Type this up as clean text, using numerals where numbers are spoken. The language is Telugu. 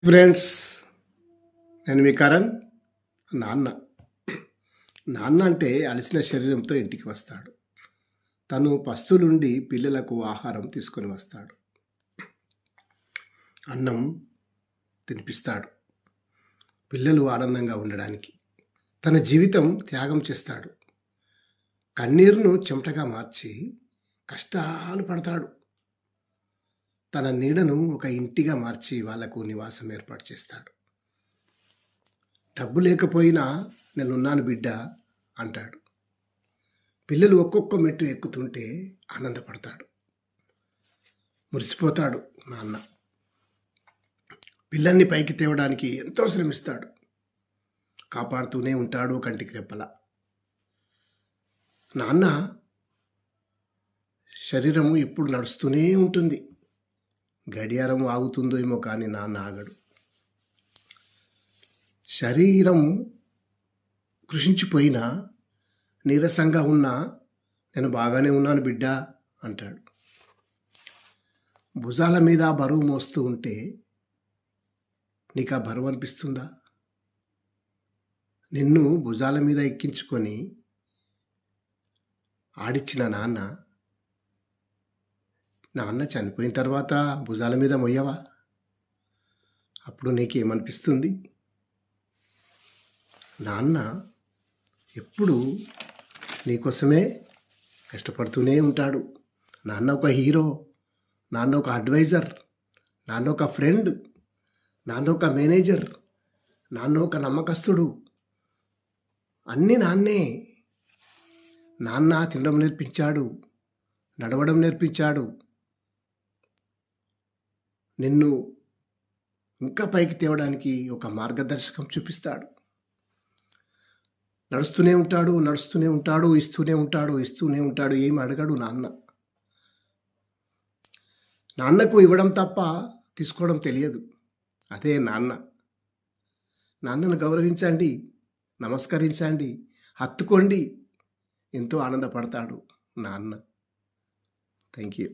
ఫ్రెండ్స్, నేను మీ కరణ్. నాన్న నాన్న అంటే అలసిన శరీరంతో ఇంటికి వస్తాడు. తను పస్తులుండి పిల్లలకు ఆహారం తీసుకొని వస్తాడు. అన్నం తినిపిస్తాడు పిల్లలు ఆనందంగా ఉండడానికి. తన జీవితం త్యాగం చేస్తాడు. కన్నీరును చెమటగా మార్చి కష్టాలు పడతాడు. తన నీడను ఒక ఇంటిగా మార్చి వాళ్లకు నివాసం ఏర్పాటు చేస్తాడు. డబ్బు లేకపోయినా నేనున్నాను బిడ్డ అంటాడు. పిల్లలు ఒక్కొక్క మెట్టు ఎక్కుతుంటే ఆనందపడతాడు. మురిసిపోతాడు నాన్న. పిల్లల్ని పైకి తేవడానికి ఎంతో శ్రమిస్తాడు. కాపాడుతూనే ఉంటాడు కంటికి రెప్పల. నాన్న శరీరము ఎప్పుడు నడుస్తూనే ఉంటుంది. గడియారం ఆగుతుందో ఏమో కానీ నాన్న ఆగడు. శరీరం కృషించిపోయినా నీరసంగా ఉన్నా నేను బాగానే ఉన్నాను బిడ్డ అంటాడు. భుజాల మీద బరువు మోస్తూ ఉంటే నీకు ఆ బరువు అనిపిస్తుందా? నిన్ను భుజాల మీద ఎక్కించుకొని ఆడిచ్చిన నాన్న చనిపోయిన తర్వాత భుజాల మీద మొయ్యవా? అప్పుడు నీకేమనిపిస్తుంది? నాన్న ఎప్పుడు నీకోసమే కష్టపడుతూనే ఉంటాడు. నాన్న ఒక హీరో, నాన్న ఒక అడ్వైజర్, నాన్న ఒక ఫ్రెండ్, నాన్న ఒక మేనేజర్, నాన్న ఒక నమ్మకస్తుడు. అన్నీ నాన్నే. నాన్న తినడం నేర్పించాడు, నడవడం నేర్పించాడు. నిన్ను ఇంకా పైకి తేవడానికి ఒక మార్గదర్శకం చూపిస్తాడు. నడుస్తూనే ఉంటాడు, ఇస్తూనే ఉంటాడు. ఏమి అడగడు నాన్న. నాన్నకు ఇవ్వడం తప్ప తీసుకోవడం తెలియదు. అదే నాన్న. నాన్నను గౌరవించండి, నమస్కరించండి, హత్తుకోండి. ఎంతో ఆనందపడతాడు నాన్న. Thank you.